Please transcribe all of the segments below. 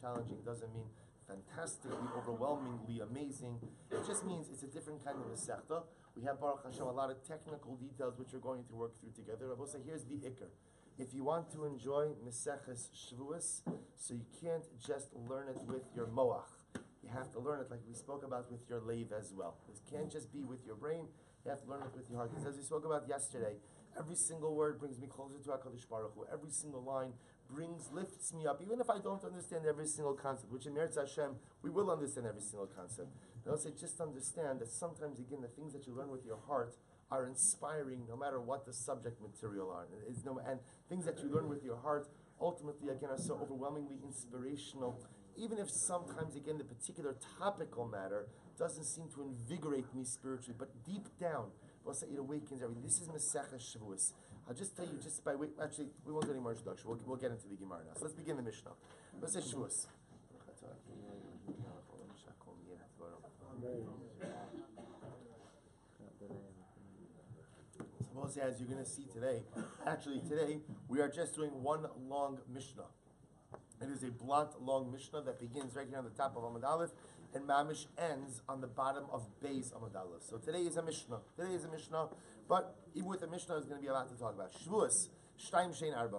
challenging doesn't mean fantastically, overwhelmingly amazing. It just means it's a different kind of Masechta. We have, Baruch Hashem, a lot of technical details which we're going to work through together. Rabbi say, here's the Iker. If you want to enjoy Meseches Shevuos, so you can't just learn it with your moach. You have to learn it like we spoke about with your leiv as well. It can't just be with your brain. You have to learn it with your heart. Because as we spoke about yesterday, every single word brings me closer to HaKadosh Baruch Hu. Every single line lifts me up, even if I don't understand every single concept, which in Meretz Hashem, we will understand every single concept. But I'll say, just understand that sometimes, again, the things that you learn with your heart are inspiring no matter what the subject material are. And things that you learn with your heart ultimately, again, are so overwhelmingly inspirational, even if sometimes, again, the particular topical matter doesn't seem to invigorate me spiritually, but deep down, we'll say it awakens everything. This is Meseches Shevuos. I'll just tell you, just by way, actually, we won't do any more introduction. We'll get into the Gemara now. So let's begin the Mishnah. Let's say Shevuos. Suppose as you're going to see today, actually today, we are just doing one long Mishnah. It is a blunt, long Mishnah that begins right here on the top of Amud Aleph and Mamish ends on the bottom of Beis Amud Aleph. So today is a Mishnah. But even with a Mishnah, there's going to be a lot to talk about. Shevuos, Shtaim Shein Arba.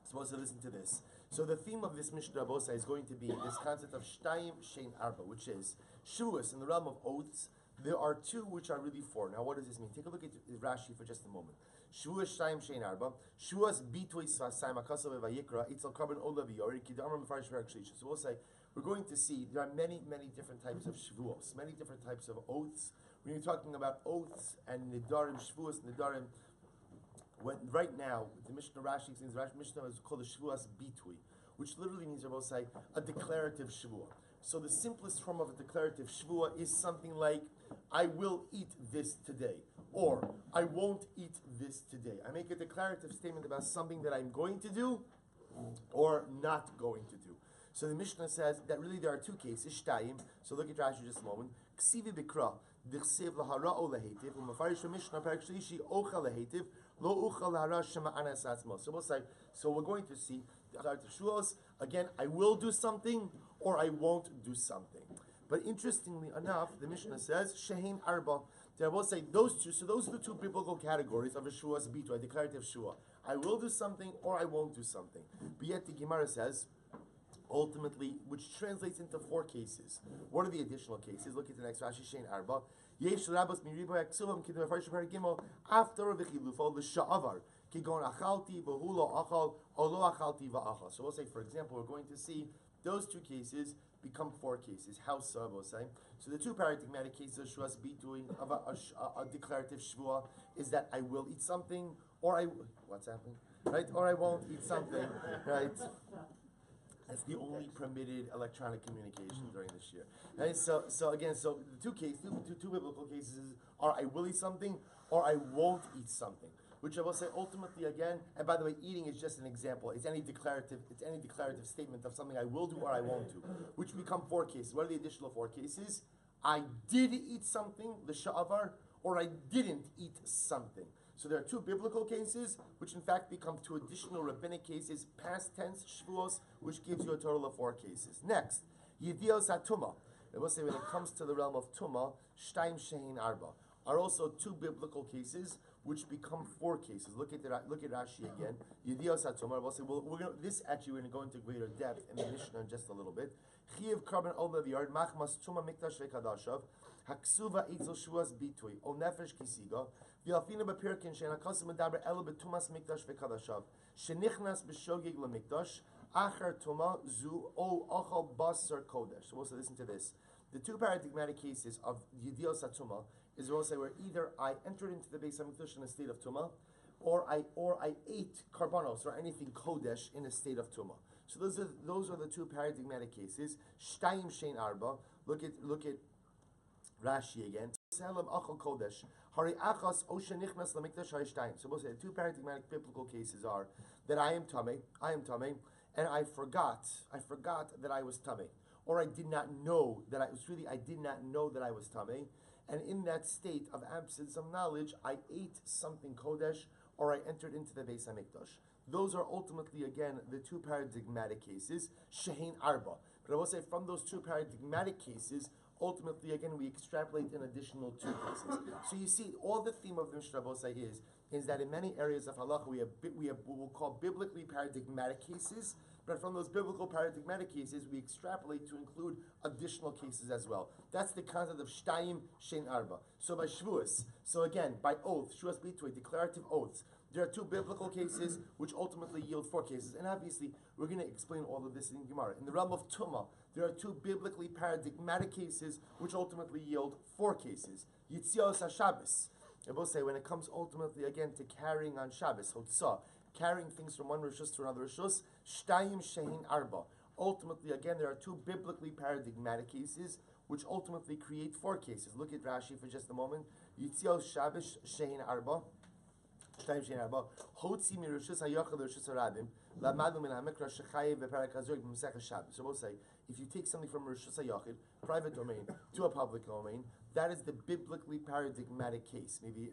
Supposed to listen to this. So the theme of this Mishnah Bosa is going to be this concept of Shtaim Shein Arba, which is Shevuos in the realm of oaths. There are two which are really four. Now, what does this mean? Take a look at Rashi for just a moment. Shevuos Shtaim Shein Arba. Shevuos Bitui Sasai Makasav Vayikra Itzel Karban Ola V'Yori Kidamar Mefarish V'Akshisha. So we'll say we're going to see there are many different types of Shevuos, many different types of oaths. When you're talking about oaths and Nidarim, Shevuos Nidarim, right now the Mishnah Rashi says the Mishnah is called the Shevuos Bitui, which literally means, Rabbi say, a declarative Shevuah. So the simplest form of a declarative Shevuah is something like, I will eat this today, or I won't eat this today. I make a declarative statement about something that I'm going to do, or not going to do. So the Mishnah says that really there are two cases, Shtayim. So look at Rashi just a moment. Ksivi bikra, dichsev lahara o lehetiv, umafarish Mishnah parak shlishi ocha lehetiv, lo ucha lahara shema anas atzmo. So we'll say, so we're going to see the Shevuos, again, I will do something, or I won't do something. But interestingly enough, the Mishnah says, Shehin Arba. I will say those two, so those are the two biblical categories of a Shevuos Bitu, a declarative Shevuah. I will do something, or I won't do something. But yet the Gemara says, ultimately, which translates into four cases. What are the additional cases? Look at the next Rashi, Shein Arba. Yesh Rabbos Miriba Yaksuvam Kidva Farish Paragimo after Vichilufo the Sha'avar Kigon Achalti Vahulo Achal Olo Achalti Va'achal. So we'll say, for example, we're going to see those two cases become four cases. How so? We'll say. So the two paradigmatic cases of Shevuos Bituin of a declarative Shevuah is that I will eat something, or what's happening? Right? Or I won't eat something. Right? That's the only permitted electronic communication during this year. And so the two biblical cases are I will eat something or I won't eat something. Which I will say ultimately again, and by the way, eating is just an example. It's any declarative statement of something I will do or I won't do. Which become four cases. What are the additional four cases? I did eat something, the sha'avar, or I didn't eat something. So there are two biblical cases, which in fact become two additional rabbinic cases, past tense Shevuos, which gives you a total of four cases. Next, Yedios HaTumah. I will say when it comes to the realm of Tumah, Shtaim Shehin Arba, are also two biblical cases, which become four cases. Look at Rashi again. Yedios HaTumah. We'll say, we're going to go into greater depth in the Mishnah in just a little bit. Chiyav Karban Ol Leviyard Machmas Tumah Mikdash Vekadashav Haksuva Eitzel Shevuos Bitui O Nefesh Kisiga V'Alfina B'Pirkin She'Nakasim Medaber Elo B'Tumas Mikdash Vekadashav Shenichnas B'Shogeg LeMikdash Achar Tumah Zu O Achal Basar Kodesh. So we'll say, listen to this. The two paradigmatic cases of Yedios HaTumah is we'll say where either I entered into the Beis HaMikdash in a state of Tumah, or I ate karbanos or anything kodesh in a state of tumah. So those are the two paradigmatic cases. Shtayim shein arba. Look at Rashi again. Selam achal kodesh. Hari achas o shenichnas lamikdash harishtayim. So we'll say the two paradigmatic biblical cases are that I am tamei, and I forgot that I was tamei, or I did not know that I did not know that I was tamei, and in that state of absence of knowledge, I ate something kodesh, or I entered into the Beis HaMikdash. those are ultimately, again, the two paradigmatic cases, Shehin Arba. But I will say from those two paradigmatic cases, ultimately, again, we extrapolate an additional two cases. So you see, all the theme of the Mishnah is that in many areas of halacha we have what we'll call biblically paradigmatic cases, but from those biblical paradigmatic cases we extrapolate to include additional cases as well. That's the concept of shtayim shein arba. So by Shevuos, so again by oath, Shevuos bitui, declarative oaths. There are two biblical cases which ultimately yield four cases, and obviously we're going to explain all of this in Gemara. In the realm of Tumah, there are two biblically paradigmatic cases which ultimately yield four cases. Yitzios HaShabbos. I will say when it comes ultimately again to carrying on Shabbos, Hotzah, carrying things from one Rishus to another Rishus, Shtayim Shehin Arba. Ultimately, again, there are two biblically paradigmatic cases which ultimately create four cases. Look at Rashi for just a moment. Yitzios Shabbos Shehin Arba. Hotzi mirishus hayachal rishus harabim lamadu min hamikra shechayev beparak hazor b'mesech Shabbos. So we'll say, if you take something from rishus hayachid, private domain, to a public domain, that is the biblically paradigmatic case. Maybe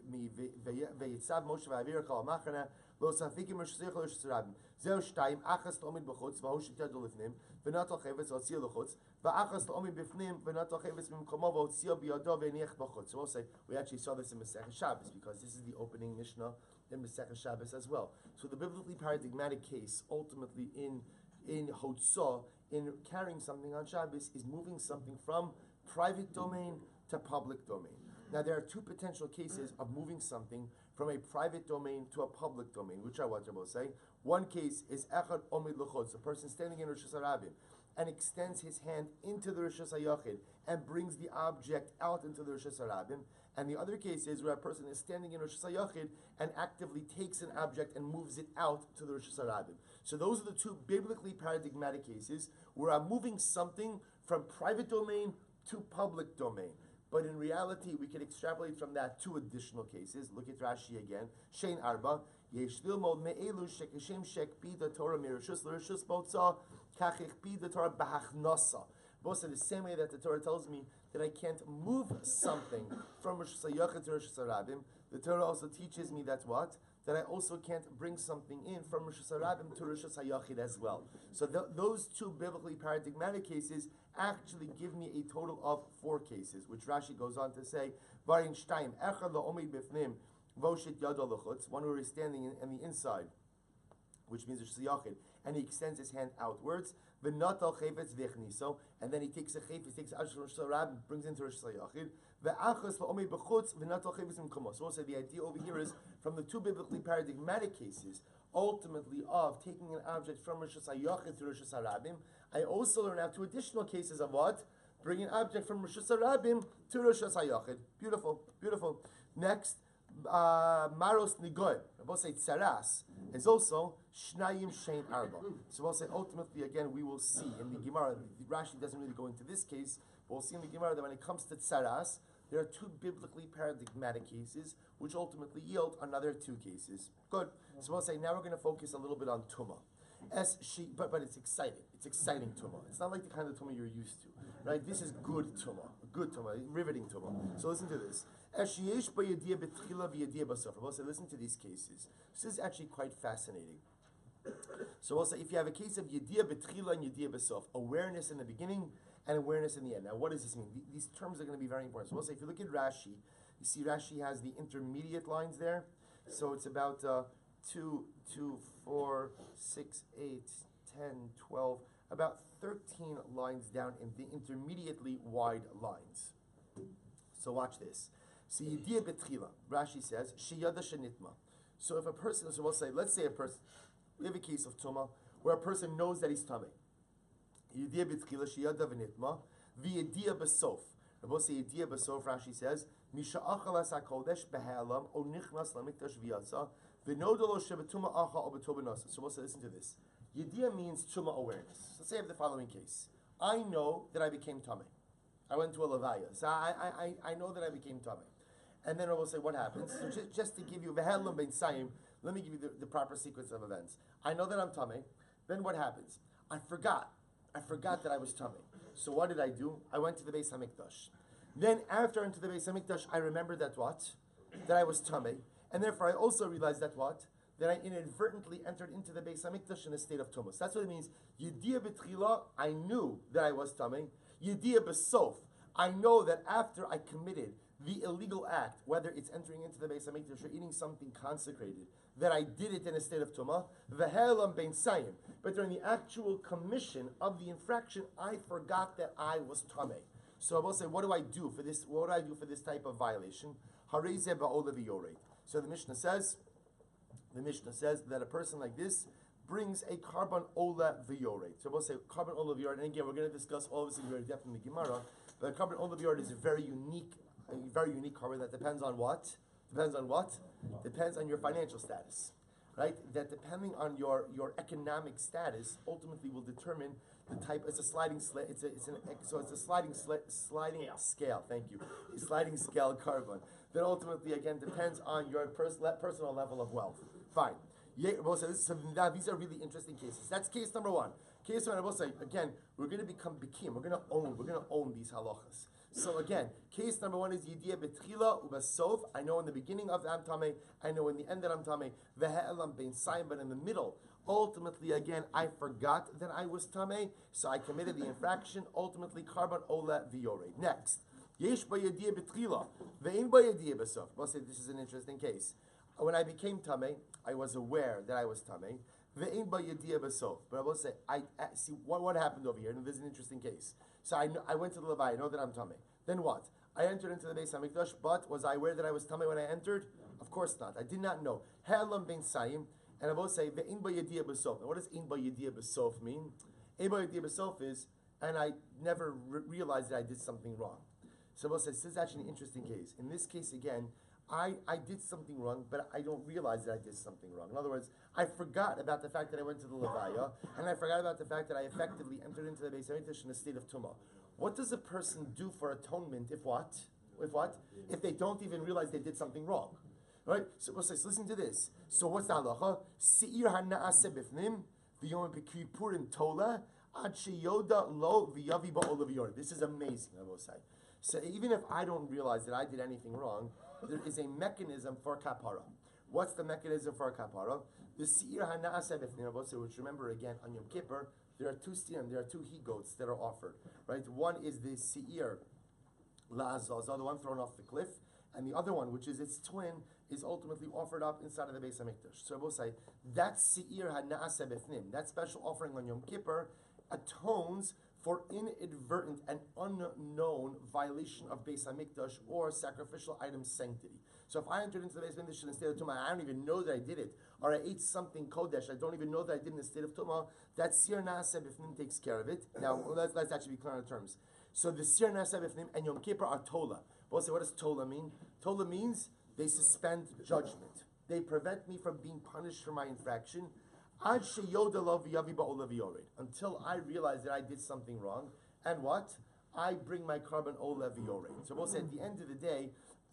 veyitzav Moshe v'avir kol machana lo safikim rishus hayachal rishus harabim zeu shtayim achas lomid b'chutz v'hoshit yad lifnim v'natal chevetz v'otzio l'chutz v'achas lomid b'fnim v'natal chevetz b'mkomo v'otzio b'yado v'niech b'chutz. So we'll say, we actually saw this in Masech Shabbos because this is the opening Mishnah in Masech Shabbos as well. So the biblically paradigmatic case, ultimately in Hotzah, in carrying something on Shabbos, is moving something from private domain to public domain. Now there are two potential cases of moving something from a private domain to a public domain, which are what I will say. One case is Echad Omid L'chutz, a person standing in Rishus Harabim and extends his hand into the Rishus HaYachid and brings the object out into the Rishus Harabim. And the other case is where a person is standing in Rishus HaYachid and actively takes an object and moves it out to the Rishus Harabim. So those are the two biblically paradigmatic cases where I'm moving something from private domain to public domain. But in reality, we can extrapolate from that two additional cases. Look at Rashi again. Shein Arba. Yesh lilmod me'elu shekeshem shek bida Torah mirishus l'rishus botza kachich bida Torah b'hachnasa. Both in the same way that the Torah tells me that I can't move something from Rishus HaYachid to Rishus Harabim, the Torah also teaches me that what? That I also can't bring something in from Rishus Harabim to Rishus HaYachid as well. So those two biblically paradigmatic cases actually give me a total of four cases, which Rashi goes on to say, Varin Shtayim, Echad la'omid b'fnim, Voshit yado l'chutz, one where he's standing in the inside, which means Rishus HaYachid, and he extends his hand outwards, v'natal chayvetz v'echniso, and then he takes a chayvetz, takes Rishus Harabim, brings into Rishus HaYachid, v'achas la'omid b'chutz, v'natal chayvetz v'mkomo. So also the idea over here is, from the two biblically paradigmatic cases, ultimately of taking an object from Rishus HaYachid to Rishus Harabim, I also learn out two additional cases of what? Bringing an object from Rishus Harabim to Rishus HaYachid. Beautiful, beautiful. Next, Maros Nigoy, we'll say Tsaras, is also Shnayim Shein Arba. So we'll say ultimately, again, we will see in the Gemara, Rashi doesn't really go into this case, but we'll see in the Gemara that when it comes to Tsaras, there are two biblically paradigmatic cases, which ultimately yield another two cases. Good. So we'll say now we're going to focus a little bit on Tumah. But it's exciting. It's exciting Tumah. It's not like the kind of Tumah you're used to, right? This is good Tumah, riveting Tumah. So listen to this. We'll say, listen to these cases. This is actually quite fascinating. So we'll say, if you have a case of Yediyah B'tchila and Yediyah B'sof, awareness in the beginning and awareness in the end. Now, what does this mean? These terms are going to be very important. So we'll say, if you look at Rashi, you see Rashi has the intermediate lines there. So it's about 2, 4, 6, 8, 10, 12, about 13 lines down in the intermediately wide lines. So watch this. So Yediyah B'tchila, Rashi says, Sheyada Shenitma. So if a person, so we'll say, let's say a person, we have a case of Tumah, where a person knows that he's Tameh. Yediyah B'tchila, Sheyada V'nitma, V'yediyah B'sof. We'll say Yediyah B'sof, Rashi says, Misha achal as HaKodesh B'ha'alam, O nichnas L'mikdash V'yatza, V'nodalo Shebetuma Acha O B'tobenasa. So we'll say, listen to this. Yediyah means Tumah awareness. Let's say I have the following case. I know that I became Tameh. I went to a Levaya. So I know that I became Tameh. And then I will say, what happens? So just to give you, V'helam Ben Sayim, let me give you the proper sequence of events. I know that I'm Tameh. Then what happens? I forgot that I was Tameh. So what did I do? I went to the Beis HaMikdash. Then after I went to the Beis HaMikdash, I remembered that what? That I was Tameh. And therefore I also realized that what? that I inadvertently entered into the Beis Hamikdash in a state of tumas. That's what it means. Yediyah b'tchila, I knew that I was tamei. Yediyah b'sof, I know that after I committed the illegal act, whether it's entering into the Beis Hamikdash or eating something consecrated, that I did it in a state of tumah. V'helam bein sayim, but during the actual commission of the infraction, I forgot that I was tamei. So I will say, what do I do for this? What do I do for this type of violation? Harezeh ba'ola v'yorei. So the Mishnah says that a person like this brings a carbon ola v'yorei. So we'll say carbon ola v'yorei. And again, we're going to discuss all of this in very depth in the Gemara. But carbon ola v'yorei is a very unique carbon that depends on what? Depends on what? Depends on your financial status, right? That depending on your economic status, ultimately will determine the type. It's a sliding scale. It's a sliding scale. Thank you. A sliding scale carbon that ultimately again depends on your personal level of wealth. Fine. So now these are really interesting cases. That's case number one. Case one, I will say again, we're going to become bikim. We're going to own these halachas. So again, case number one is yediyah betchila ubasof. I know in the beginning of the I'm tamei. I know in the end that I'm tamei. Ve'elam bein sayim, but in the middle, ultimately again, I forgot that I was tamei, so I committed the infraction. Ultimately, carbon ola v'yorei. Next, yesh ba yediyah betchila ve'im ba yediyah basof. We'll say this is an interesting case. When I became tamei, I was aware that I was tamei. Ve'im ba yediyah basof. But I will say, I see what happened over here. And this is an interesting case. So I went to the Levi. I know that I'm tamei. Then what? I entered into the Beis Hamikdash, but was I aware that I was tamei when I entered? Of course not. I did not know. He'elam bein sayim, and I will say ve'in ba yediyah basof. Now, what does in ba yediyah basof mean? In ba yediyah basof is, and I never realized that I did something wrong. So I will say this is actually an interesting case. In this case, again, I did something wrong, but I don't realize that I did something wrong. In other words, I forgot about the fact that I went to the Levaya, and I forgot about the fact that I effectively entered into the Beis Hamikdash in a state of tumah. What does a person do for atonement if what? If they don't even realize they did something wrong. Right? So we'll say, so listen to this. So what's the halacha? Se'ir ha'na'aseh bifnim, v'yom b'kipurim tola, ad sheyoda lo v'yavi ba'ol v'yor. This is amazing, I will say. So even if I don't realize that I did anything wrong, there is a mechanism for kapara. What's the mechanism for kapara? The se'ir ha'na'aseh bifnim, I will say, which remember again, on Yom Kippur, there are two steerim, there are two he-goats that are offered, right? One is the se'ir la'azazah, the one thrown off the cliff, and the other one, which is its twin, is ultimately offered up inside of the Beis Hamikdash. So I will say, that se'ir ha'na'aseh bifnim, that special offering on Yom Kippur, atones for inadvertent and unknown violation of Beis Hamikdash or sacrificial item sanctity. So if I entered into the Beis Hamikdash in a state of tumah, I don't even know that I did it, or I ate something kodesh, I don't even know that I did in a state of tumah, that sir na'aseh bifnim takes care of it. Now, let's actually be clear on the terms. So the sir na'aseh bifnim and Yom Kippur are tola. We'll say, what does tola mean? Tola means they suspend judgment. They prevent me from being punished for my infraction until I realize that I did something wrong. And what? I bring my carbon ola v'yorei. So we'll say at the end of the day,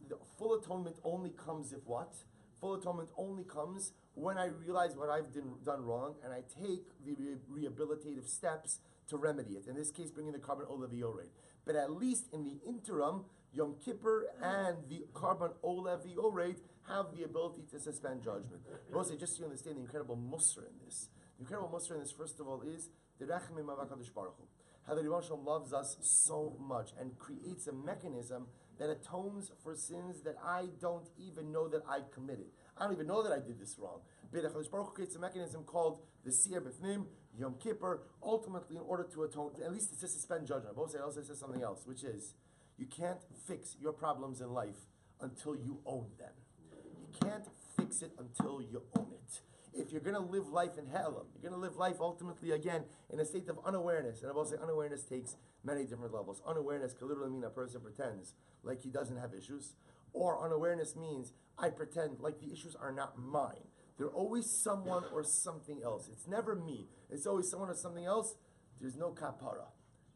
the full atonement only comes if what? Full atonement only comes when I realize what I've done wrong and I take the rehabilitative steps to remedy it. In this case, bringing the carbon ola v'yorei. But at least in the interim, Yom Kippur and the carbon ola v'yorei have the ability to suspend judgment. But also, just so you understand the incredible musr in this. The incredible musr in this, first of all, is the Rachamim HaKadosh Baruch Hu. How the Rebbe Shalom loves us so much and creates a mechanism that atones for sins that I don't even know that I committed. I don't even know that I did this wrong. But HaKadosh Baruch Hu creates a mechanism called the Seir B'fnim, Yom Kippur, ultimately in order to atone, at least to suspend judgment. But also says something else, which is, you can't fix your problems in life until you own them. You can't fix it until you own it. If you're going to live life in hell, you're going to live life ultimately again in a state of unawareness. And I will say unawareness takes many different levels. Unawareness can literally mean a person pretends like he doesn't have issues. Or unawareness means I pretend like the issues are not mine. They're always someone or something else. It's never me. It's always someone or something else. There's no kapara.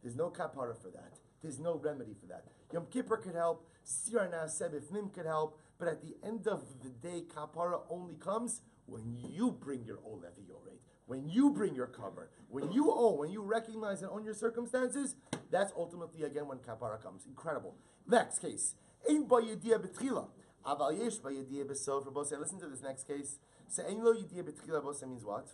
There's no kapara for that. There's no remedy for that. Yom Kippur could help. Sir Na'aseh B'fnim could help. But at the end of the day, kapara only comes when you bring your ola v'yorei, when you bring your cover, when you own, when you recognize and own your circumstances, that's ultimately again when kapara comes. Incredible. Next case. Ein ba yediyah b'tchila, aval yesh ba yediyah b'sof. Listen to this next case. So ein lo yidiyah b'tchila bosa means what?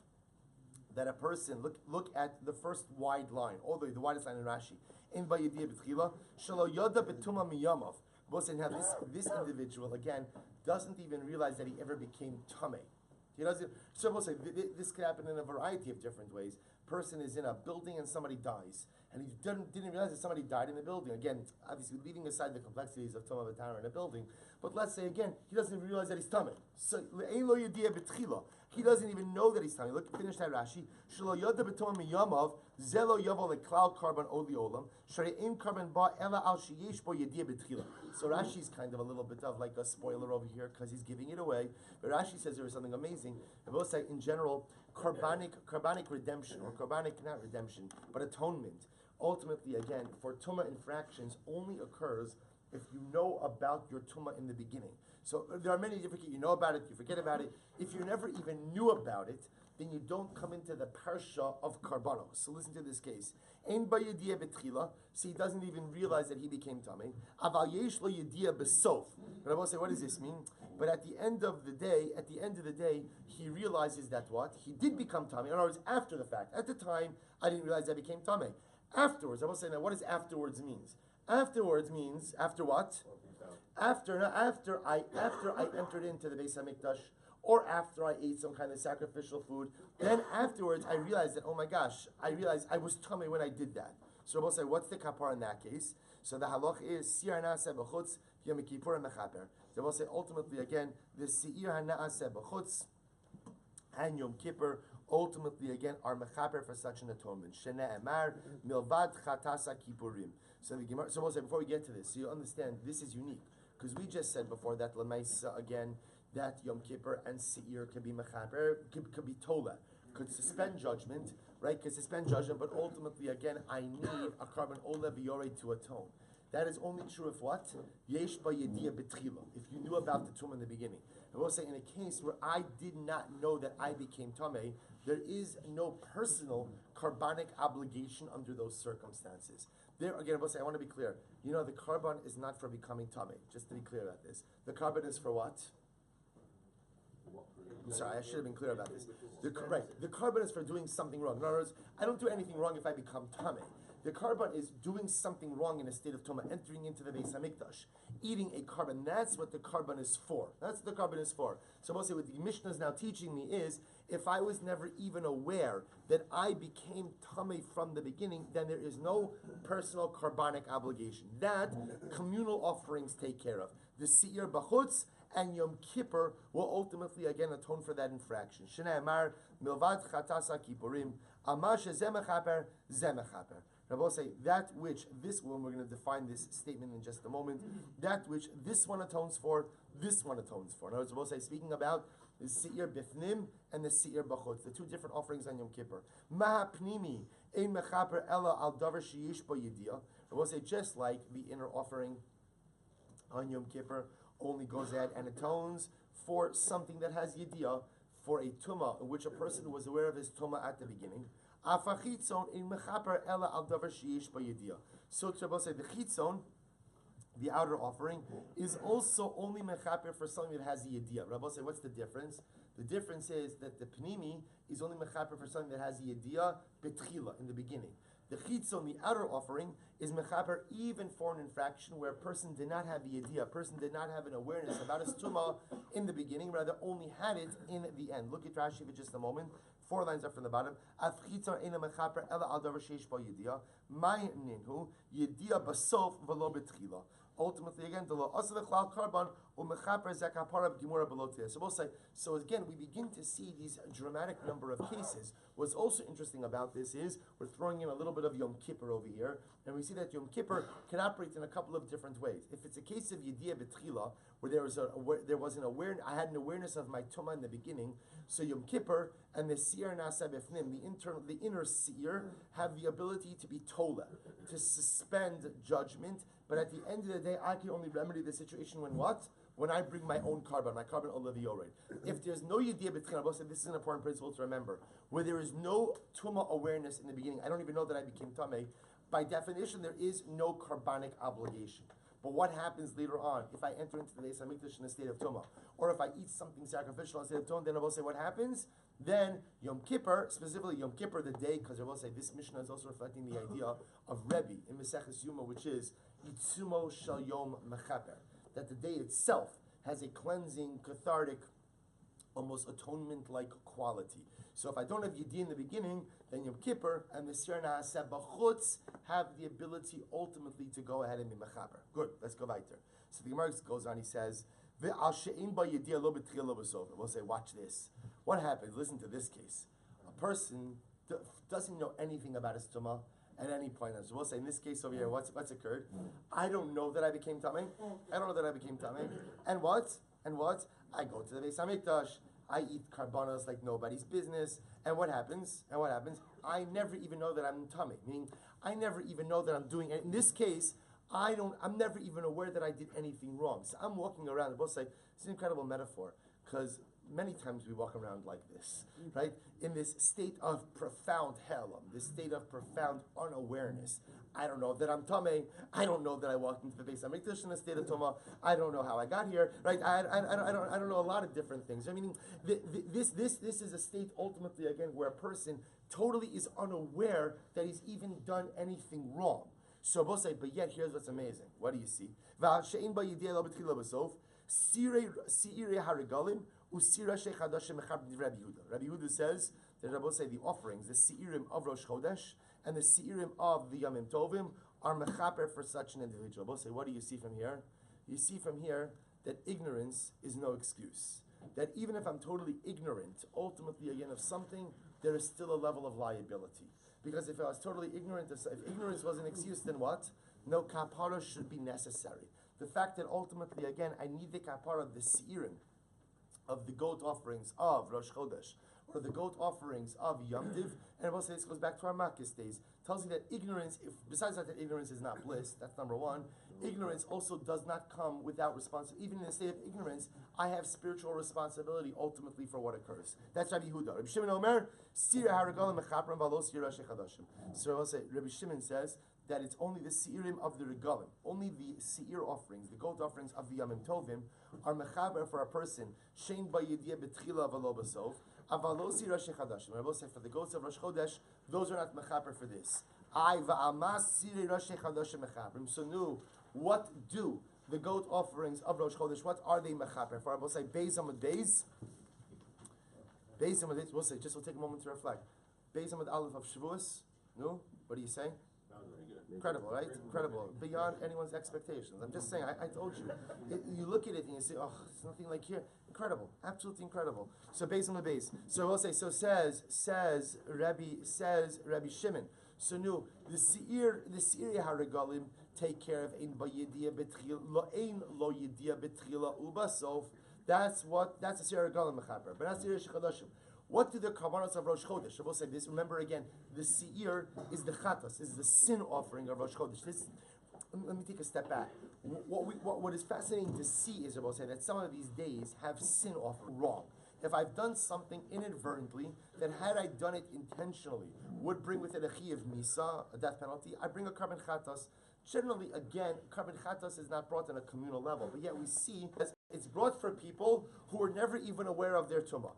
That a person, look at the first wide line, all the way, the widest line in Rashi. Ein ba yidiyah b'tchila, shelo yoda b'tuma miyamav. Bosa, now this individual, again, doesn't even realize that he ever became tamei. He doesn't. So we'll say this could happen in a variety of different ways. Person is in a building and somebody dies, and he didn't realize that somebody died in the building. Again, obviously leaving aside the complexities of Tumah V'Tara in a building, but let's say again, he doesn't even realize that he's Tameh. So Ein Lo Yediyah B'Tchila. He doesn't even know that he's Tameh. Look, finish that Rashi. Shelo Yoda B'Tumah Miyamav Zelo Yovel Leklal Karban Oli Olam Sharei Ein Karban Ba Ela Al Sheyesh Bo Yediyah B'Tchila. So Rashi's kind of a little bit of like a spoiler over here because he's giving it away. But Rashi says there is something amazing. I will say in general, carbonic redemption, or carbonic, not redemption, but atonement, ultimately, again, for tumah infractions only occurs if you know about your tumah in the beginning. So there are many different, you know about it, you forget about it. If you never even knew about it, then you don't come into the parsha of karbanos. So listen to this case. Ein ba yediyah betchila, so he doesn't even realize that he became tamei. Aval yesh lo yediyah besof. But I will say, what does this mean? But at the end of the day, he realizes that what? He did become tamei. In other words, after the fact. At the time, I didn't realize I became tamei. Afterwards, I will say now, what does afterwards means? Afterwards means, after what? After I entered into the Beis HaMikdash, or after I ate some kind of sacrificial food, then afterwards I realized that, oh my gosh, I realized I was tummy when I did that. So Rabbi say, what's the kapar in that case? So the halach is Siyar Na'aseh B'chutz Yom Kippur and Mechaper. So Rabbi say, ultimately again, the Siyar Na'aseh B'chutz and Yom Kippur ultimately again are Mechaper for such an atonement. Shene Emar Milvad Chatasa Kippurim. So the Gemara. So Rabbi say, before we get to this, so you understand this is unique because we just said before that Lamaisa again, that Yom Kippur and Seir could be mechaber, could be tola, could suspend judgment, right? Could suspend judgment, but ultimately, again, I need a carbon ola v'yorei to atone. That is only true if what? Yesh ba yediyah betchila. If you knew about the tumah in the beginning. I will say, in a case where I did not know that I became tamei, there is no personal carbonic obligation under those circumstances. There again, I will say, I want to be clear. You know, the carbon is not for becoming tamei. Just to be clear about this, the carbon is for what? I'm sorry, I should have been clear about this. The carbon is for doing something wrong. In other words, I don't do anything wrong if I become tamei. The carbon is doing something wrong in a state of tumah, entering into the Beis HaMikdash, eating a carbon. That's what the carbon is for. That's what the carbon is for. So mostly what the Mishnah is now teaching me is, if I was never even aware that I became tamei from the beginning, then there is no personal carbonic obligation. That communal offerings take care of. The Seir B'chutz and Yom Kippur will ultimately again atone for that infraction. Shnei Amar Milvad Chatasa Kippurim Amar Shezeh Mechaper Zeh Mechaper. Rabbi will say that which this one, we're going to define this statement in just a moment. That which this one atones for, this one atones for. In other words, Rabbi will say, speaking about the Seir Bifnim and the Seir B'chutz, the two different offerings on Yom Kippur. Maha Pnimi Ein Mechaper Ela Al Davar Sheyish Bo Yediyah. Rabbi will say, just like the inner offering on Yom Kippur only goes ahead and atones for something that has yediyah, for a tumah in which a person was aware of his tumah at the beginning. So Rabbi say the chitzon, the outer offering, is also only mechaper for something that has the yediyah. Rabbi say, what's the difference? The difference is that the pnimi is only mechaper for something that has the yediyah betchila, in the beginning. The chitzon, the outer offering, is mechaper even for an infraction where a person did not have the idea, a person did not have an awareness about his tumah in the beginning, rather only had it in the end. Look at Rashi for just a moment. 4 lines up from the bottom. Af chitzon eina mechaper ela al davar sheish bo yediyah. Ma'ninhu yediyah basof v'lo betchila. Ultimately, again, the lo asa l'chlal karban u'mechaper zekapara b'gimura belotia. So we'll say. So again, we begin to see these dramatic number of cases. What's also interesting about this is we're throwing in a little bit of Yom Kippur over here, and we see that Yom Kippur can operate in a couple of different ways. If it's a case of Yediyah B'tchila, where there was an awareness, I had an awareness of my tumah in the beginning. So Yom Kippur and the Seir Na'aseh B'fnim, the inner Seir, have the ability to be tola, to suspend judgment. But at the end of the day, I can only remedy the situation when what? When I bring my own carbon, my carbon oliviorid. If there's no Yediyah B'tchila, this is an important principle to remember. Where there is no tumah awareness in the beginning, I don't even know that I became tamei. By definition, there is no carbonic obligation. But what happens later on if I enter into the Beis Hamikdash in a state of Tumah? Or if I eat something sacrificial in a state of Tumah, then I will say what happens? Then Yom Kippur, specifically Yom Kippur, the day, because I will say this Mishnah is also reflecting the idea of Rabbi in Maseches Yuma, which is Yitzumo Shal Yom Mechaper, that the day itself has a cleansing, cathartic, almost atonement-like quality. So if I don't have Yedi in the beginning, then Yom Kippur and the Sir Na'aseh B'chutz have the ability ultimately to go ahead and be Mechaper. Good, let's go weiter. So the Gemara goes on, he says, We'll say, watch this. What happens? Listen to this case. A person doesn't know anything about his tumah at any point. So we'll say, in this case over here, what's occurred? I don't know that I became tamei. I don't know that I became tamei. And what? I go to the Beis Hamikdash. I eat karbanos like nobody's business. And what happens? I never even know that I'm tamei. Meaning, I never even know that I'm doing it. In this case, I'm never even aware that I did anything wrong. So I'm walking around, both say, it's an incredible metaphor, because many times we walk around like this, right? In this state of profound helam, this state of profound unawareness. I don't know that I'm tamei. I don't know that I walked into the Beis Hamikdash in a state of tumah. I don't know how I got here, right? I don't know a lot of different things. I mean, this is a state ultimately, again, where a person totally is unaware that he's even done anything wrong. So both say, but yet here's what's amazing. What do you see? Rabbi Yehuda says that Rabbi say the offerings, the Seirim of Rosh Chodesh and the Seirim of the Yamim Tovim are mechaper for such an individual. Both say, what do you see from here? You see from here that ignorance is no excuse. That even if I'm totally ignorant, ultimately again of something, there is still a level of liability. Because if I was totally ignorant, if ignorance was an excuse, then what? No kapara should be necessary. The fact that ultimately, again, I need the kapara of the seirim, of the goat offerings of Rosh Chodesh, or the goat offerings of Yom Tiv, and we'll say this goes back to our Makkis days, tells you that ignorance, besides that ignorance is not bliss, that's number one, ignorance also does not come without responsibility. Even in a state of ignorance, I have spiritual responsibility ultimately for what occurs. That's Rabbi Yehuda. Rabbi Shimon Omer, Sira Haragal Mechapram Valo Sira Shechadashim. So I'll say, Rabbi Shimon says that it's only the Seirim of the Regalim, only the Seir offerings, the goat offerings of the Yamim Tovim, are Mechaber for a person, Shein Bayidiyah Betchila Valo Basov, Avalo Sira Shechadashim. I will say for the goats of Rosh Chodesh, those are not Mechaber for this. So new, what do the goat offerings of Rosh Chodesh, what are they mechaper for? We'll say Beis Amud Beis. Beis Amud Beis, we'll take a moment to reflect. Beis Amud Aleph of Shevuos. No? What do you say? Incredible, right? Incredible. Beyond anyone's expectations. I'm just saying, I told you. You look at it and you say, oh, it's nothing like here. Incredible. Absolutely incredible. So Beis Amud Beis. So we'll say, says Rabbi Shimon. So no, the Seir HaRegalim take care of ein bayidiyah betchila, lo ein lo yidiyah betchila ubasof. That's the Seir HaRegalim mechaper. But that's Seir Shechadashim. What do the karbanos of Rosh Chodesh? Shabbos say this. Remember again, the Seir is the chatas, is the sin offering of Rosh Chodesh. Let me take a step back. What is fascinating to see is Shabbos say that some of these days have sin offering wrong. If I've done something inadvertently, then had I done it intentionally, would bring with it a chi of misa, a death penalty. I bring a carbon chatas. Generally, again, carbon chatas is not brought on a communal level, but yet we see that it's brought for people who are never even aware of their tumah.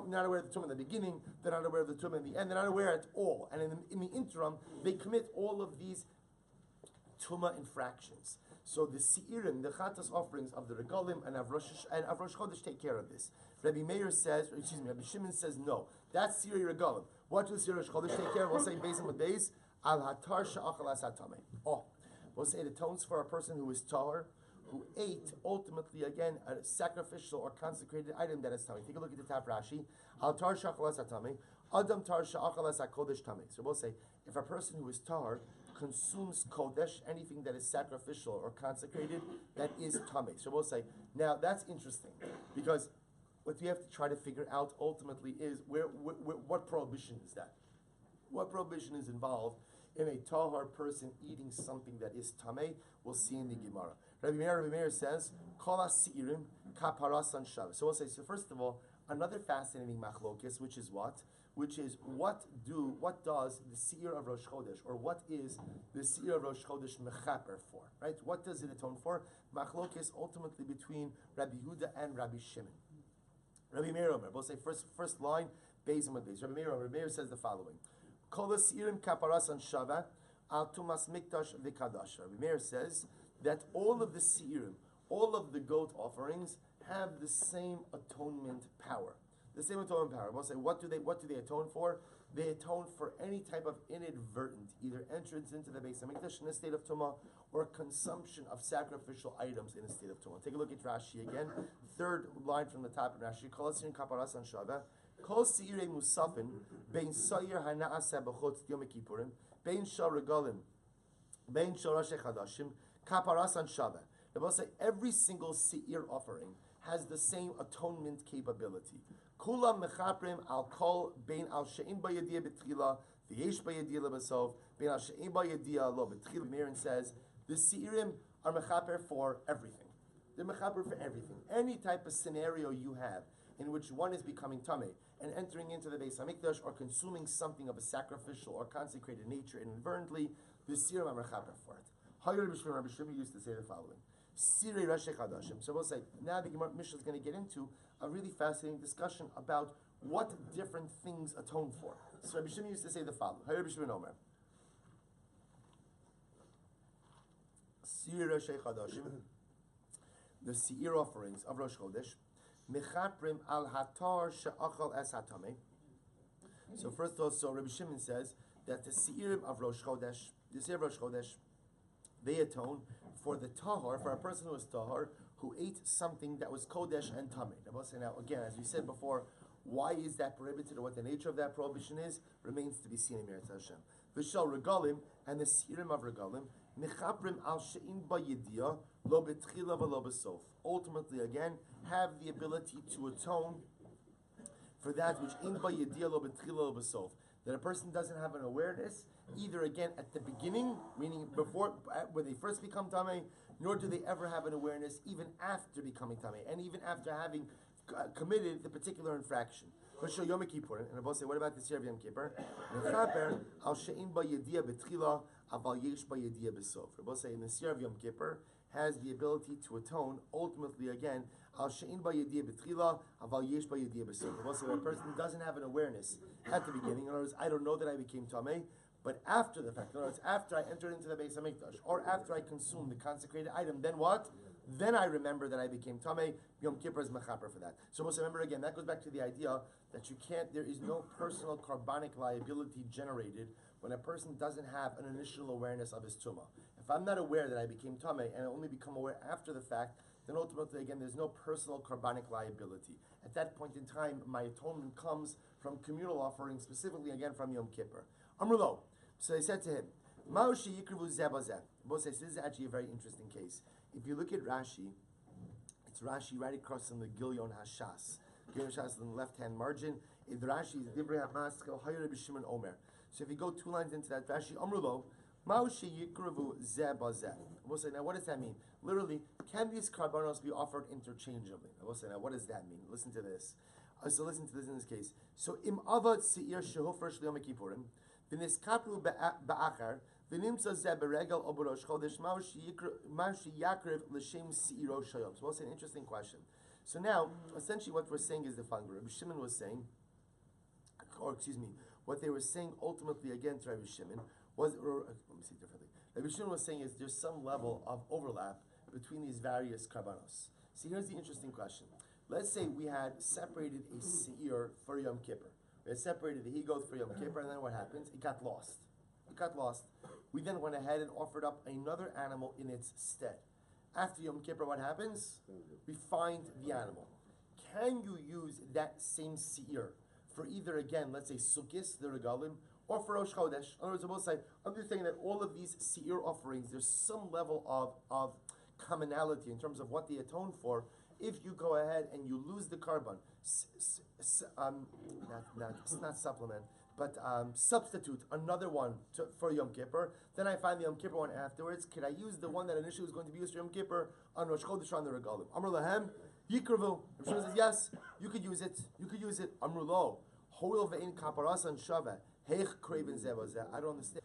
Not aware of the tumah in the beginning, they're not aware of the tumah in the end, they're not aware at all. And in the interim, they commit all of these tumah infractions. So the Seirim, the Chatas offerings of the Regalim and of Rosh Chodesh take care of this. Rabbi Shimon says no. That's Siri Regalim. What does Siri Rosh Chodesh take care of? We'll say Beis Amud Beis, Al Hatar Sha'achal As HaTamei. We'll say it atones for a person who is tahor, who ate ultimately again a sacrificial or consecrated item that is tamei. Take a look at the top Rashi. Al Tar Sha'achal As HaTamei, Adam Tar Sha'achal As HaKodesh Tamei. So we'll say if a person who is tahor consumes kodesh, anything that is sacrificial or consecrated, that is tamei. So we'll say, now that's interesting, because what we have to try to figure out ultimately is what prohibition is that? What prohibition is involved in a tahar person eating something that is tamei? We'll see in the Gemara. Rabbi Meir says, Kol ha-seirim kaparasan shav. So we'll say, so first of all, another fascinating machlokes, which is what? which is what does the Seir of Rosh Chodesh, or what is the Seir of Rosh Chodesh mechaper for, right? What does it atone for? Machlokes ultimately between Rabbi Yehuda and Rabbi Shimon. Rabbi Meir Omer, we'll say first line, Beis and Beis. Rabbi Meir says the following: Kol Seirim kaparas an shava al tumas mikdash v'kadash. Rabbi Meir says that all of the Seirim, all of the goat offerings, have the same atonement power. The same atonement power. We'll say, what do they atone for? They atone for any type of inadvertent, either entrance into the Beis Hamikdash in a state of Tumah, or consumption of sacrificial items in a state of Tumah. Take a look at Rashi again. Third line from the top in Rashi. Kol Seirim kaparas an shava. Kol Seirei musafin bein Sayer hana'aseh b'chutz Yom Kippurim bein shal regalim bein shal Rosh Chadashim kaparas an shava. They will say every single Seir offering has the same atonement capability. Kulam mechaprim al kol bein al she'in ba'yediyah b'tchila v'yesh ba'yediyah lebasov bein al she'in ba'yediyah lo b'tchila. Meron says the Seirim are mechaper for everything. They're mechaper for everything. Any type of scenario you have in which one is becoming tamei and entering into the Beis Hamikdash or consuming something of a sacrificial or consecrated nature inadvertently, the Seirim are mechaper for it. Rabbi Shimon used to say the following: Sirei Rashi Chadashim. So we'll say, now the Gemara Mishnah is going to get into a really fascinating discussion about what different things atone for. So Rabbi Shimon used to say the following: Rabbi Shimon Omer, Sirei Rashi Chadashim, the Seir offerings of Rosh Chodesh, Mechaprim al Hatar she'achal es hatamei. So first of all, so Rabbi Shimon says that the Seirim of Rosh Chodesh, the Seir of Rosh Chodesh, they atone for the tahar, for a person who is tahar, who ate something that was kodesh and tamei. Now, again, as we said before, why is that prohibited, or what the nature of that prohibition is, remains to be seen in Meretz Hashem. V'shal regalim, and the Seirim of regalim, mechaprim al she'in ba'yediyah, lo betchila v'lo b'sof. Ultimately, again, have the ability to atone for that which in ba'yediyah lo betchila lo b'sof, that a person doesn't have an awareness, either again at the beginning, meaning before, when they first become tamei, nor do they ever have an awareness even after becoming tamei, and even after having committed the particular infraction. And I both say, what about the Seir of Yom Kippur? Al she'in ba'yediyah betchila aval yesh ba'yediyah b'sof. I both say in the Seir of Yom Kippur has the ability to atone, ultimately again, al she'in ba'yediyah betchila aval yesh ba'yediyah b'sof. I both say when a person doesn't have an awareness at the beginning, in other words, I don't know that I became tamei, but after the fact, in other words, after I entered into the Beis Hamikdash, or after I consumed the consecrated item, then what? Then I remember that I became tamei. Yom Kippur is mechaper for that. So most remember again, that goes back to the idea that you can't, there is no personal carbonic liability generated when a person doesn't have an initial awareness of his tumah. If I'm not aware that I became tamei and I only become aware after the fact, then ultimately again there's no personal carbonic liability. At that point in time, my atonement comes from communal offerings, specifically again from Yom Kippur. Amrulo. So they said to him, Ma'oshi yikrivu zebazeh. Both says this is actually a very interesting case. If you look at Rashi, it's Rashi right across from the Gilyon Hashas. Gilyon Hashas on the left-hand margin. If Rashi is Divrei HaMaschil, Hayir Rabbi Shimon Omer. So if you go 2 lines into that, Rashi, Amrulo, Ma'oshi yikrivu zebazeh. We'll say, now what does that mean? Literally, can these karbanos be offered interchangeably? We'll say, now what does that mean? Listen to this. So listen to this in this case. So, im avad seir shehofer shel Yom Kippurim, v'niskapru ba'achar, v'nimtza zeh beregel o b'rosh chodesh, ma'oshi yakrev l'shem seiro shayom. So, what's an interesting question? So now, essentially what we're saying is the following. Rabbi Shimon was saying, or excuse me, what they were saying ultimately again to Rabbi Shimon was, or, let me say it differently. Rabbi Shimon was saying is there's some level of overlap between these various karbanos. So here's the interesting question. Let's say we had separated a seir for Yom Kippur. We had separated the he-goat for Yom Kippur, and then what happens? It got lost. It got lost. We then went ahead and offered up another animal in its stead. After Yom Kippur, what happens? We find the animal. Can you use that same seir for either, again, let's say Sukkis, the regalim, or for Rosh Chodesh? In other words, I will say, I'm just saying that all of these seir offerings, there's some level of commonality in terms of what they atone for. If you go ahead and you lose the carbon, not supplement, but substitute another one for Yom Kippur, then I find the Yom Kippur one afterwards. Could I use the one that initially was going to be used for Yom Kippur on Rosh Chodesh on the regalim? Amr lahem yikravu. Rav Shimon says yes, you could use it. You could use it. Amr lo Hoil ve'in kaparasan shava. Heich kreven zebazeh. I don't understand.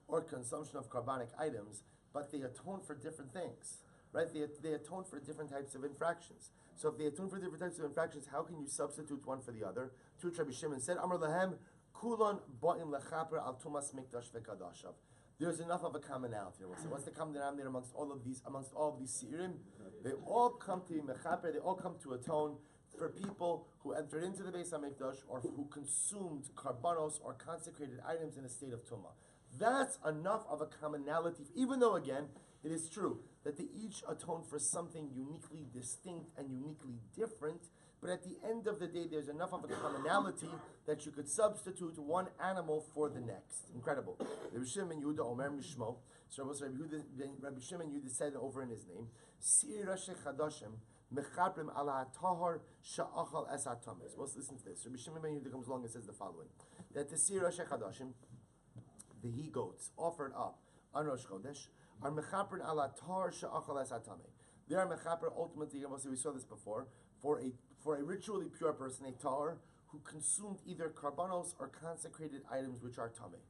Or consumption of carbonic items, but they atone for different things, right? They atone for different types of infractions. So if they atone for different types of infractions, how can you substitute one for the other? To which Rabbi Shimon said, Amar lahem, kulon ba'in lechaper al tumas mikdash v'kadashav. There's enough of a commonality. So what's the common denominator amongst all of these seirim? They all come to mechaper. They all come to atone for people who entered into the Beis HaMikdash or who consumed karbanos or consecrated items in a state of tumah. That's enough of a commonality, even though, again, it is true that they each atone for something uniquely distinct and uniquely different, but at the end of the day, there's enough of a commonality that you could substitute one animal for the next. Incredible. Rabbi Shimon Yehuda Omer Mishmo. So Rabbi Shimon Yehuda said over in his name, Sir Rashi Chadashim Mechaprim ala tahar sha'achal es hatames. Well, let's listen to this. Rabbi Shimon Ben Yehuda comes along and says the following: that the Sir Rashi Chadashim, the he-goats offered up on Rosh Chodesh, are mechaprin ala tar she'achal es hatame. They are mechaper ultimately, we saw this before, for a ritually pure person, a tar, who consumed either karbanos or consecrated items which are tameh.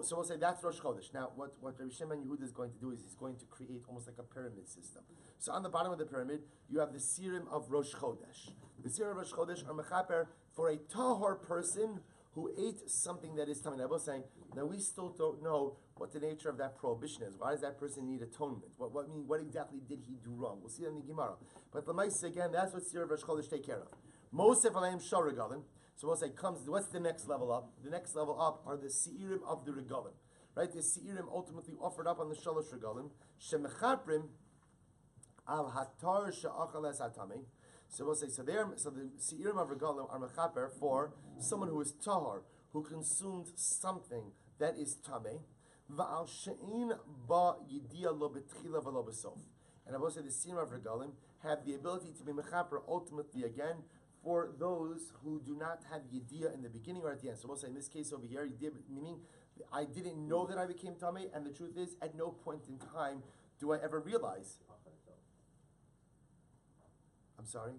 So we'll say that's Rosh Chodesh. Now, what Rabbi Shimon Yehuda is going to do is he's going to create almost like a pyramid system. So on the bottom of the pyramid, you have the Sirim of Rosh Chodesh. The Sirim of Rosh Chodesh are mechaper for a tahor person who ate something that is tameh. I was saying, now we still don't know what the nature of that prohibition is. Why does that person need atonement? What exactly did he do wrong? We'll see that in the Gemara. But the Lamaisa, again, that's what Sirim of Rosh Chodesh take care of. Mosef Aleim Shar Regalim. So we'll say what's the next level up? The next level up are the Seirim of the Regalim. Right? The Seirim ultimately offered up on the Shalosh Regalim. Shemechaprim al hatar she'achal es hatame. So we'll say, so the Seirim of Regalim are mechaper for someone who is tahar, who consumed something that is tameh. Va'al she'in ba yidia lo betchila v'lo besof. And I will say the Seirim of Regalim have the ability to be mechaper ultimately again for those who do not have yediyah in the beginning or at the end. So we'll say in this case over here, yediyah, meaning I didn't know that I became tameh, and the truth is, at no point in time do I ever realize. I'm sorry?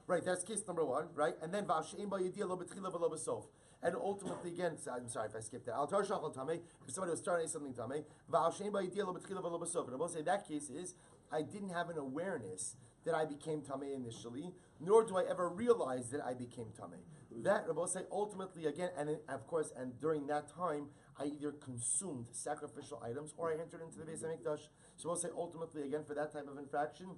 Right, that's case number one, right? And then v'ashein ba yediyah lo betchila v'lo besof. And ultimately, again, I'm sorry if I skipped that. Al tar shachal tameh, if somebody was starting something tameh, v'ashein ba yediyah lo betchila v'lo besof. And I will say that case is, I didn't have an awareness that I became tameh initially, nor do I ever realize that I became tameh. That Rabbi will say ultimately again, and of course, and during that time, I either consumed sacrificial items or I entered into the Beis HaMikdash. So we'll say ultimately again for that type of infraction.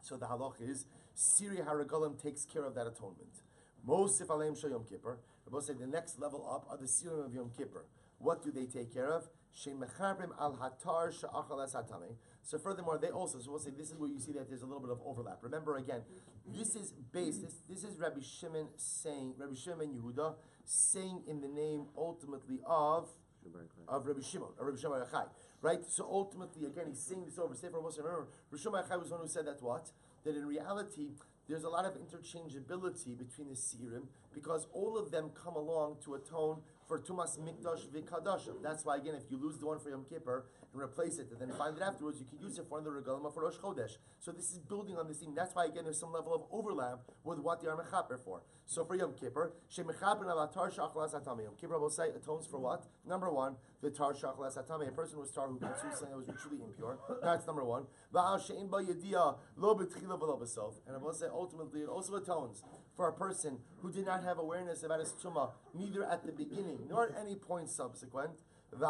So the halach is Siri Haragolim takes care of that atonement. Mosif Aleim Shel Yom Kippur. Rabbi will say the next level up are the Sirim of Yom Kippur. What do they take care of? Al hatar she'achal es hatameh. So furthermore, they also, so we'll say this is where you see that there's a little bit of overlap. Remember again, this is based, this is Rabbi Shimon Yehuda saying in the name ultimately of Rabbi Shimon, or Rabbi Shimon Achai. Right? So ultimately, again, he's saying this over Sefer Moshe. Remember, Rabbi Shimon Achai was the one who said that what? That in reality, there's a lot of interchangeability between the Seirim because all of them come along to atone for Tumas Mikdash V'Kadashim. That's why, again, if you lose the one for Yom Kippur and replace it and then find it afterwards, you can use it for the Regalim for Rosh Chodesh. So this is building on this theme. That's why, again, there's some level of overlap with what they are Mechaper for. So for Yom Kippur, Shemechaper Al Tar Shachal Satame. Yom Kippur will say atones for what? Number one, the Tar Shachal Satame. A person who was tar who consumed something that was ritually impure. That's number one. Va'al She'in Ba Yediyah Lo B'Tchila V'Lo B'Sof. And I will say ultimately it also atones for a person who did not have awareness about his tumah, neither at the beginning nor at any point subsequent. And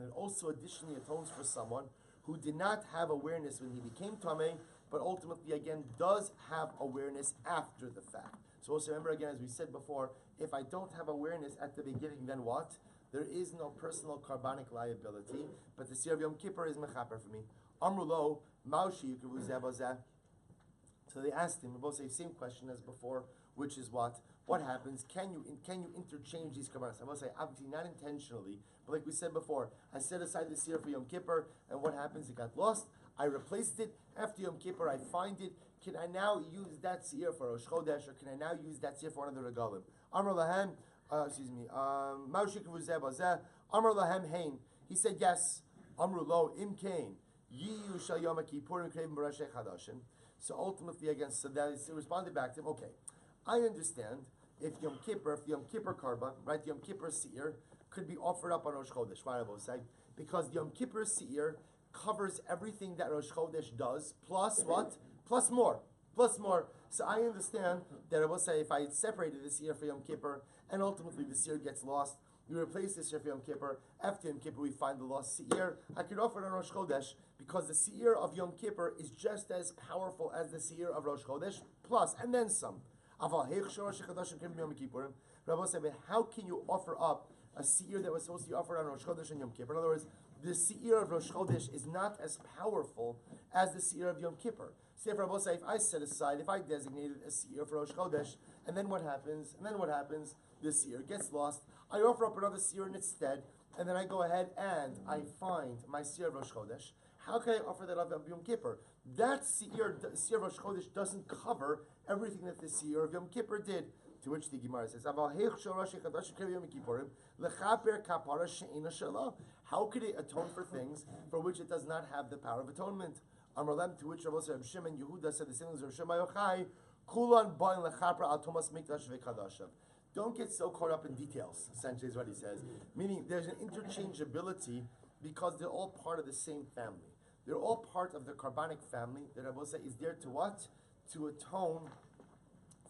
it also additionally atones for someone who did not have awareness when he became tameh, but ultimately again does have awareness after the fact. So also remember again, as we said before, if I don't have awareness at the beginning, then what? There is no personal carbonic liability, but the Siyar of Yom Kippur is mechaper for me. Amrulo, Maushi Yukavu Zebazeh. So they asked him, we both say same question as before, which is what? What happens? Can you interchange these karbanos? I will say, obviously not intentionally, but like we said before, I set aside the Siyar for Yom Kippur, and what happens? It got lost. I replaced it. After Yom Kippur, I find it. Can I now use that Siyar for Rosh Chodesh, or can I now use that Siyar for one of the Regalim? Amar Lahem, Maushik Vuzeh Bazeh, Amar Lahem Hain. He said yes. Amru Lo Im Kain. Yiyu shal Yom Kippurim krevim b'Roshei Chadashim. So ultimately, again, so that he responded back to him. Okay, I understand if Yom Kippur Karban, right, the Yom Kippur Seir could be offered up on Rosh Chodesh. Why I will say because the Yom Kippur Seir covers everything that Rosh Chodesh does, plus what? Plus more. So I understand that I will say if I separated this year for Yom Kippur and ultimately this year gets lost, we replace this year for Yom Kippur. After Yom Kippur we find the lost Seir. I could offer it on Rosh Chodesh because the Seir of Yom Kippur is just as powerful as the Seir of Rosh Chodesh, plus and then some. Rabbi said, but how can you offer up a Seir that was supposed to be offered on Rosh Chodesh and Yom Kippur? In other words, the Seir of Rosh Chodesh is not as powerful as the Seir of Yom Kippur. Say for Rabbi, if I set aside, if I designated a Seir for Rosh Chodesh, and then what happens? The Seir gets lost. I offer up another Seir in its stead, and then I go ahead and I find my Seir of Rosh Chodesh. How can I offer that up of Yom Kippur? That Seir of Rosh Chodesh doesn't cover everything that the Seir of Yom Kippur did. To which the Gemara says, how could it atone for things for which it does not have the power of atonement? To which Rabbi Shimon Yehuda said the same as Rav Shimon Yochai, Kulan ba'in lechaper al Tomas Mikdash ve'kadashav. Don't get so caught up in details, essentially is what he says. Meaning there's an interchangeability because they're all part of the same family. They're all part of the carbonic family that Rabbi say is there to what? To atone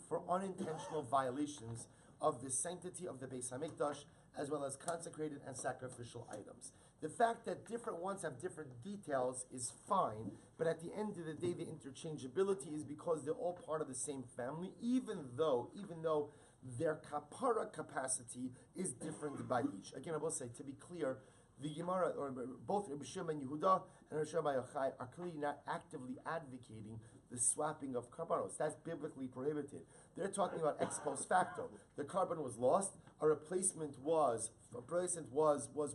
for unintentional violations of the sanctity of the Beis HaMikdash, as well as consecrated and sacrificial items. The fact that different ones have different details is fine, but at the end of the day, the interchangeability is because they're all part of the same family, even though their kapara capacity is different by each. Again, I will say, to be clear, the Gemara, or both Rabbi Shimon Yehuda and Rabbi Shimon Yochai, are clearly not actively advocating the swapping of karbanos. That's biblically prohibited. They're talking about ex post facto. The carbon was lost, a replacement was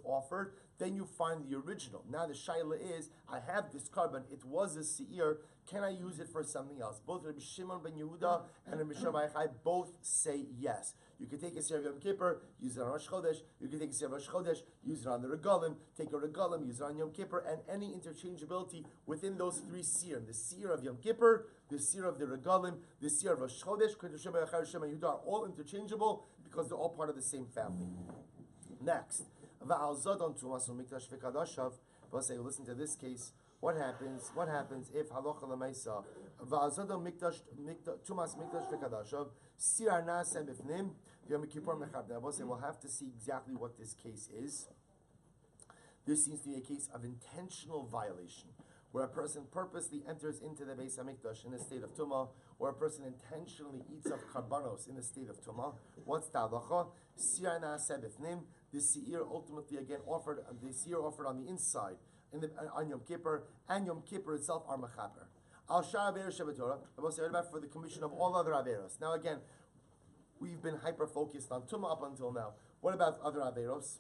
offered, then you find the original. Now the shaila is, I have this carbon, it was a seir, can I use it for something else? Both Rabbi Shimon ben Yehuda and Rabbi Shimon Yochai both say yes. You can take a seir of Yom Kippur, use it on Rosh Chodesh. You can take a seir of Rosh Chodesh, use it on the Regalim, take a Regalim, use it on Yom Kippur, and any interchangeability within those three seir. The seir of Yom Kippur, the seir of the Regalim, the seir of Rosh Chodesh, are all interchangeable because they're all part of the same family. Next, listen to this case. What happens if halacha lemaisa va'azadam tumas mikdash v'kadashav sir na'aseh b'fnim Yom Kippur mechabda? We'll have to see exactly what this case is. This seems to be a case of intentional violation, where a person purposely enters into the Beis HaMikdash in a state of tumah, or a person intentionally eats of karbanos in a state of tumah. What's the halacha? Sir na'aseh b'fnim. The seir ultimately again offered on the inside on Yom Kippur, and Yom Kippur itself are mechaper. Al shar averos shebetorah. I will say about for the commission of all other averos. Now again, we've been hyper focused on tumah up until now. What about other averos?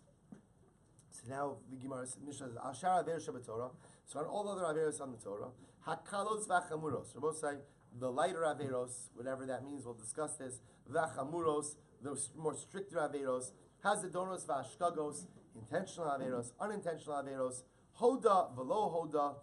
So now the Gemara Mishnah says al shar averos shebetorah. So on all other averos on the Torah, hakalos v'chamuros. We both say the lighter averos, whatever that means. We'll discuss this. V'chamuros, the more stricter averos. Hazadonos v'ashkagos, intentional averos, unintentional averos. Hoda velo hoda.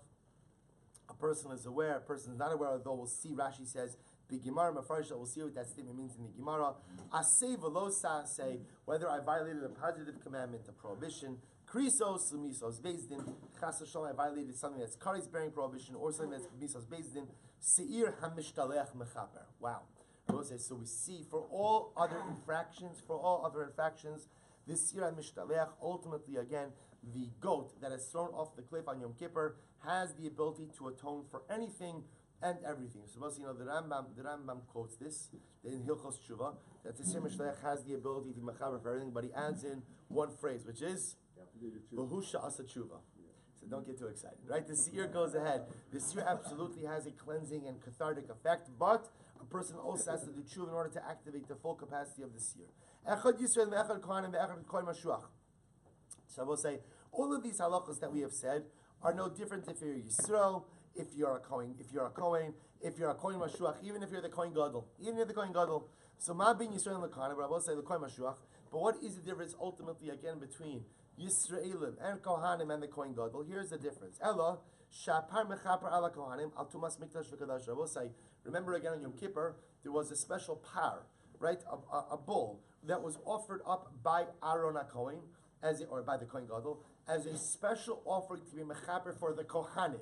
A person is aware, a person is not aware, although we'll see Rashi says, the Gemara Mefarsha, we'll see what that statement means in the Gemara. Aseh velo say whether I violated a positive commandment, a prohibition, krisos, misos, bezdin, chas v'shalom, I violated something that's kares bearing prohibition, or something that's misos, bezdin, seir hamishtalech mechaper. Wow. So we see for all other infractions, this seir hamishtalech, ultimately again, the goat that is thrown off the cliff on Yom Kippur has the ability to atone for anything and everything. So you know the Rambam quotes this in Hilchos Tshuva that the seir hamishtalech has the ability to mechaber for everything, but he adds in one phrase, which is V'husha asa tshuva. So don't get too excited, right? The seir goes ahead. The seir absolutely has a cleansing and cathartic effect, but a person also has to do tshuva in order to activate the full capacity of the seir. Echad Yisrael ve'echad kohanim ve'echad kohen mashuach. So I will say, all of these halachas that we have said are no different if you're Yisrael, if you're a Kohen, if you're a Kohen Mashuach, even if you're the Kohen Gadol. So ma bin Yisrael and the Kohen, but I will say the Kohen Mashuach. But what is the difference ultimately again between Yisraelim and Kohanim and the Kohen Gadol? Here's the difference. Ella, Shapar mechaper ala kohanim al tumas mikdash v'kadash rabosai. Remember again on Yom Kippur, there was a special par, right? A bull that was offered up by Aaron HaKohen, or by the Kohen Gadol, as a special offering to be mechaper for the kohanim.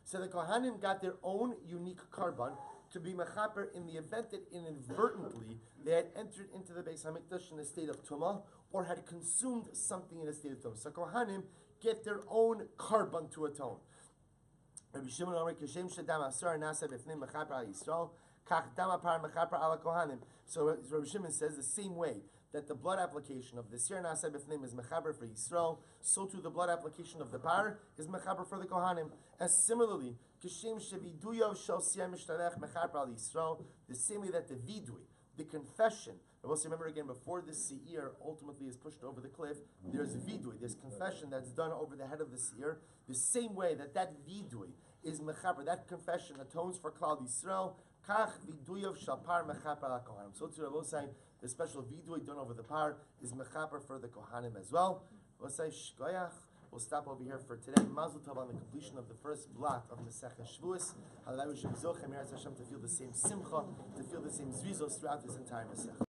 So the kohanim got their own unique karban to be mechaper in the event that inadvertently they had entered into the Beis Hamikdash in a state of tumah or had consumed something in a state of tumah. So kohanim get their own karban to atone. Rabbi Shimon Omer Kishem Shadam Asar Nasa B'Fnim Mechaper Al Yisrael Kach Dam Apar Mechaper Al Kohanim. So Rabbi Shimon says the same way that the blood application of the Sir Nasa B'Fnim is Mechaper for Yisrael, so too the blood application of the par is Mechaper for the Kohanim. And similarly, Kishem Sheviduyav Shal Siyar Mishtalech Mechaper Al Yisrael, the same way that the vidui, the confession. But also remember again, before the seir ultimately is pushed over the cliff, there's vidui, there's confession that's done over the head of the seir. The same way that vidui is mechaper, that confession atones for Klal Yisrael. Kach viduyav shapar mechaper al kohanim. So to Rabbi saying the special vidui done over the par is mechaper for the kohanim as well. We'll say shkoyach. We'll stop over here for today. Mazel tov on the completion of the first block of Masechah Shevuos. Hallelujah, we should be zochem to feel the same simcha, to feel the same zvizos throughout this entire Masechah.